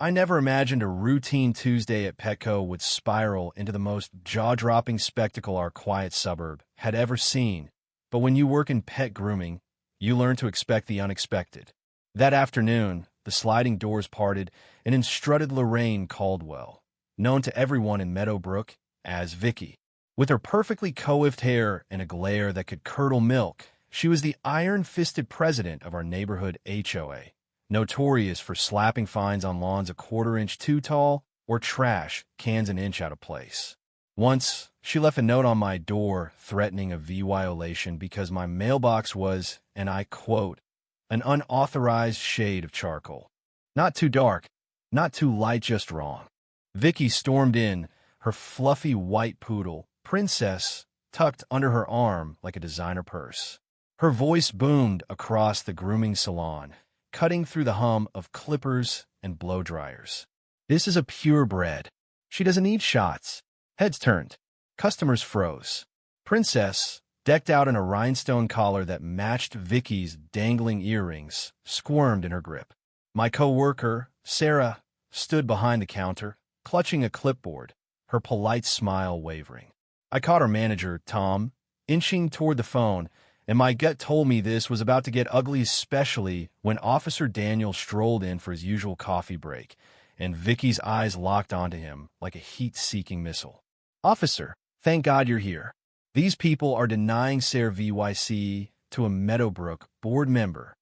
I never imagined a routine Tuesday at Petco would spiral into the most jaw-dropping spectacle our quiet suburb had ever seen. But when you work in pet grooming, you learn to expect the unexpected. That afternoon, the sliding doors parted, and in strutted Lorraine Caldwell, known to everyone in Meadowbrook as Vicky. With her perfectly coiffed hair and a glare that could curdle milk, she was the iron-fisted president of our neighborhood HOA, notorious for slapping fines on lawns a quarter-inch too tall or trash cans an inch out of place. Once, she left a note on my door threatening a violation because my mailbox was, and I quote, an unauthorized shade of charcoal. Not too dark, not too light, just wrong. Vicky stormed in, her fluffy white poodle, Princess, tucked under her arm like a designer purse. Her voice boomed across the grooming salon, cutting through the hum of clippers and blow dryers. This is a purebred. She doesn't need shots. Heads turned. Customers froze. Princess, decked out in a rhinestone collar that matched Vicky's dangling earrings, squirmed in her grip. My co-worker, Sarah, stood behind the counter, clutching a clipboard, her polite smile wavering. I caught her manager, Tom, inching toward the phone, and my gut told me this was about to get ugly, especially when Officer Daniel strolled in for his usual coffee break, and Vicky's eyes locked onto him like a heat-seeking missile. Officer, thank God you're here. These people are denying Sarah VYC to a Meadowbrook board member.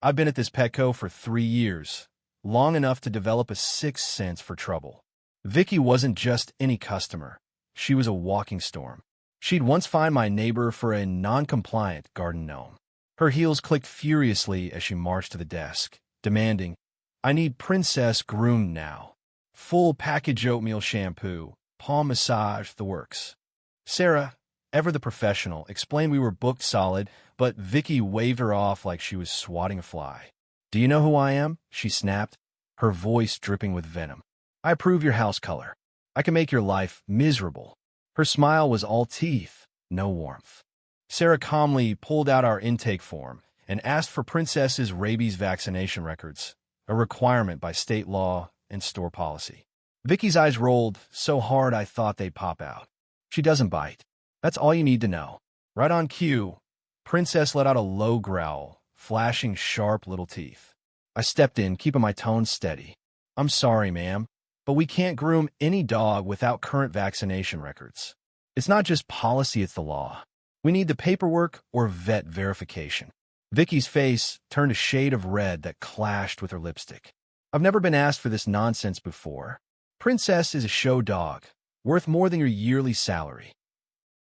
I've been at this Petco for 3 years, long enough to develop a sixth sense for trouble. Vicky wasn't just any customer. She was a walking storm. She'd once fined my neighbor for a non-compliant garden gnome. Her heels clicked furiously as she marched to the desk, demanding, I need Princess groomed now. Full package oatmeal shampoo, palm massage, the works. Sarah, ever the professional, explained we were booked solid, but Vicky waved her off like she was swatting a fly. Do you know who I am? She snapped, her voice dripping with venom. I approve your house color. I can make your life miserable. Her smile was all teeth, no warmth. Sarah calmly pulled out our intake form and asked for Princess's rabies vaccination records, a requirement by state law and store policy. Vicky's eyes rolled so hard I thought they'd pop out. She doesn't bite. That's all you need to know. Right on cue, Princess let out a low growl, flashing sharp little teeth. I stepped in, keeping my tone steady. I'm sorry, ma'am, but we can't groom any dog without current vaccination records. It's not just policy, it's the law. We need the paperwork or vet verification. Vicky's face turned a shade of red that clashed with her lipstick. I've never been asked for this nonsense before. Princess is a show dog, worth more than your yearly salary.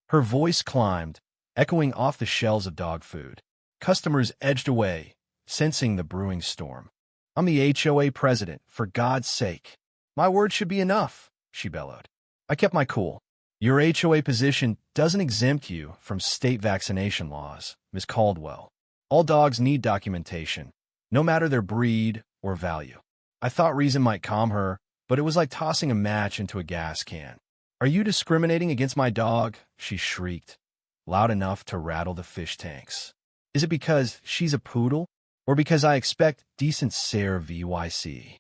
Her voice climbed, echoing off the shelves of dog food. Customers edged away, sensing the brewing storm. I'm the HOA president, for God's sake. My word should be enough, she bellowed. I kept my cool. Your HOA position doesn't exempt you from state vaccination laws, Ms. Caldwell. All dogs need documentation, no matter their breed or value. I thought reason might calm her, but it was like tossing a match into a gas can. Are you discriminating against my dog? She shrieked, loud enough to rattle the fish tanks. Is it because she's a poodle, or because I expect decent Sarah VYC?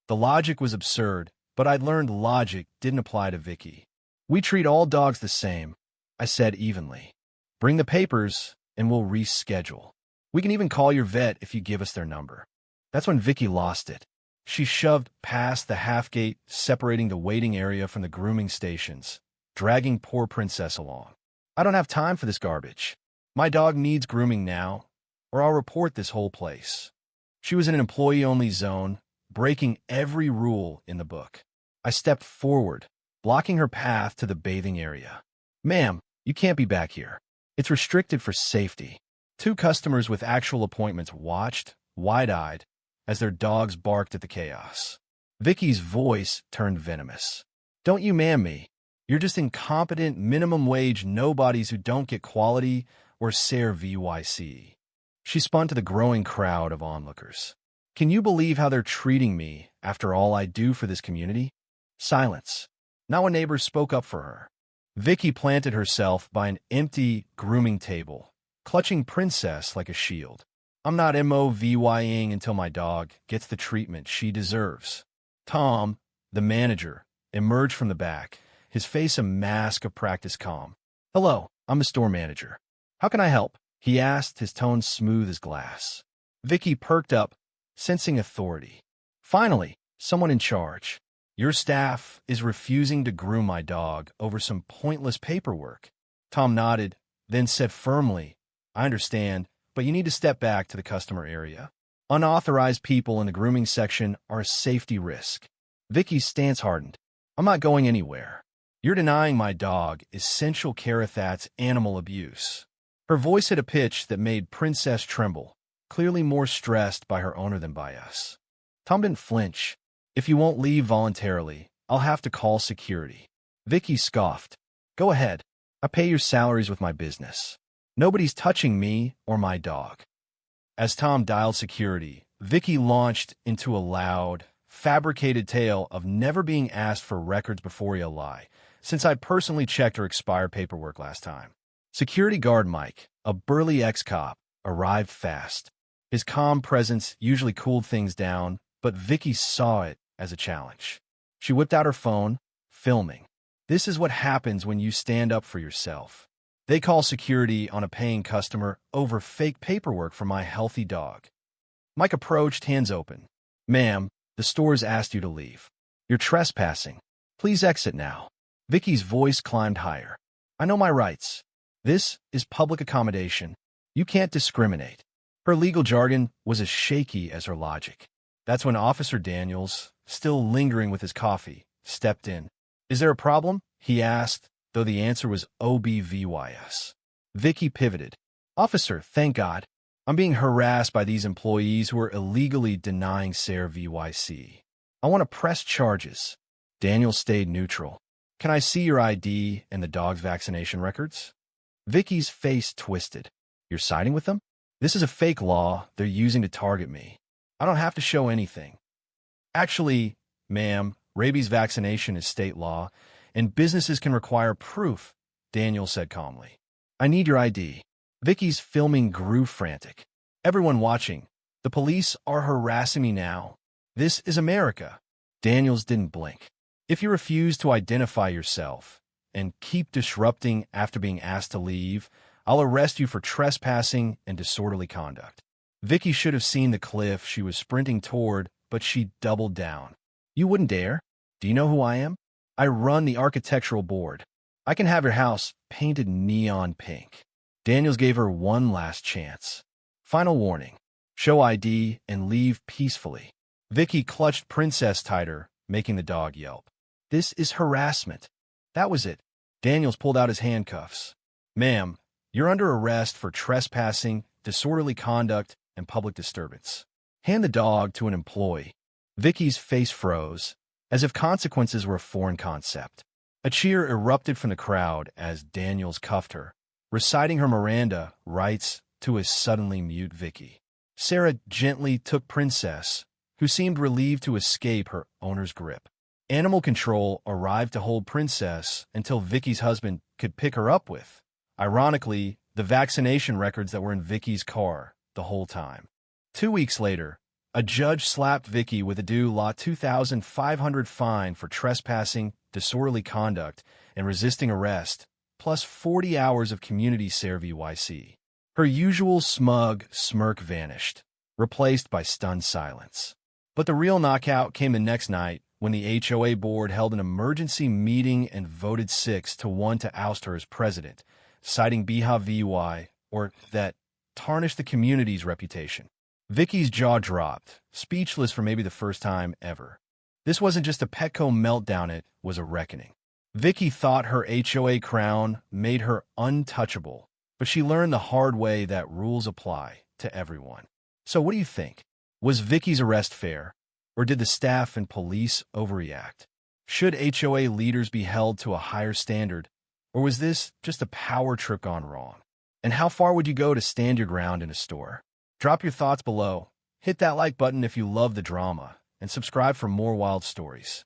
The logic was absurd, but I'd learned logic didn't apply to Vicky. We treat all dogs the same, I said evenly. Bring the papers, and we'll reschedule. We can even call your vet if you give us their number. That's when Vicky lost it. She shoved past the half gate separating the waiting area from the grooming stations, dragging poor Princess along. I don't have time for this garbage. My dog needs grooming now, or I'll report this whole place. She was in an employee-only zone, breaking every rule in the book. I stepped forward, blocking her path to the bathing area. Ma'am, you can't be back here. It's restricted for safety. 2 customers with actual appointments watched, wide-eyed, as their dogs barked at the chaos. Vicky's voice turned venomous. Don't you man me. You're just incompetent minimum-wage nobodies who don't get quality or Sarah VYC. She spun to the growing crowd of onlookers. Can you believe how they're treating me after all I do for this community? Silence. Now a neighbor spoke up for her. Vicky planted herself by an empty grooming table, clutching Princess like a shield. I'm not MOVYing until my dog gets the treatment she deserves. Tom, the manager, emerged from the back, his face a mask of practiced calm. "Hello, I'm the store manager. How can I help?" he asked, his tone smooth as glass. Vicky perked up, sensing authority. "Finally, someone in charge. Your staff is refusing to groom my dog over some pointless paperwork." Tom nodded, then said firmly, "I understand, but you need to step back to the customer area. Unauthorized people in the grooming section are a safety risk." Vicky's stance hardened. "I'm not going anywhere. You're denying my dog essential care. That's animal abuse." Her voice hit a pitch that made Princess tremble, clearly more stressed by her owner than by us. Tom didn't flinch. "If you won't leave voluntarily, I'll have to call security." Vicky scoffed. "Go ahead. I pay your salaries with my business. Nobody's touching me or my dog." As Tom dialed security, Vicky launched into a loud, fabricated tale of never being asked for records before you lie, since I'd personally checked her expired paperwork last time. Security guard Mike, a burly ex-cop, arrived fast. His calm presence usually cooled things down, but Vicky saw it as a challenge. She whipped out her phone, filming. "This is what happens when you stand up for yourself. They call security on a paying customer over fake paperwork for my healthy dog." Mike approached, hands open. "Ma'am, the store's asked you to leave. You're trespassing. Please exit now." Vicky's voice climbed higher. "I know my rights. This is public accommodation. You can't discriminate." Her legal jargon was as shaky as her logic. That's when Officer Daniels, still lingering with his coffee, stepped in. "Is there a problem?" he asked, though the answer was OBVYS. Vicky pivoted. "Officer, thank God. I'm being harassed by these employees who are illegally denying SARE VYC. I want to press charges." Daniel stayed neutral. "Can I see your ID and the dog's vaccination records?" Vicky's face twisted. "You're siding with them? This is a fake law they're using to target me. I don't have to show anything." "Actually, ma'am, rabies vaccination is state law, and businesses can require proof," Daniel said calmly. "I need your ID." Vicky's filming grew frantic. "Everyone watching, the police are harassing me now. This is America." Daniels didn't blink. "If you refuse to identify yourself and keep disrupting after being asked to leave, I'll arrest you for trespassing and disorderly conduct." Vicky should have seen the cliff she was sprinting toward, but she doubled down. "You wouldn't dare? Do you know who I am? I run the architectural board. I can have your house painted neon pink." Daniels gave her one last chance. "Final warning. Show ID and leave peacefully." Vicky clutched Princess tighter, making the dog yelp. "This is harassment." That was it. Daniels pulled out his handcuffs. "Ma'am, you're under arrest for trespassing, disorderly conduct, and public disturbance. Hand the dog to an employee." Vicky's face froze, as if consequences were a foreign concept. A cheer erupted from the crowd as Daniels cuffed her, reciting her Miranda rights to a suddenly mute Vicky. Sarah gently took Princess, who seemed relieved to escape her owner's grip. Animal control arrived to hold Princess until Vicky's husband could pick her up with, ironically, the vaccination records that were in Vicky's car the whole time. 2 weeks later, a judge slapped Vicky with a due law $2,500 fine for trespassing, disorderly conduct, and resisting arrest, plus 40 hours of community SARE VYC. Her usual smug smirk vanished, replaced by stunned silence. But the real knockout came the next night when the HOA board held an emergency meeting and voted 6-1 to oust her as president, citing BHA-VY, or that tarnished the community's reputation. Vicky's jaw dropped, speechless for maybe the first time ever. This wasn't just a Petco meltdown, it was a reckoning. Vicky thought her HOA crown made her untouchable, but she learned the hard way that rules apply to everyone. So what do you think? Was Vicky's arrest fair, or did the staff and police overreact? Should HOA leaders be held to a higher standard, or was this just a power trip gone wrong? And how far would you go to stand your ground in a store? Drop your thoughts below, hit that like button if you love the drama, and subscribe for more wild stories.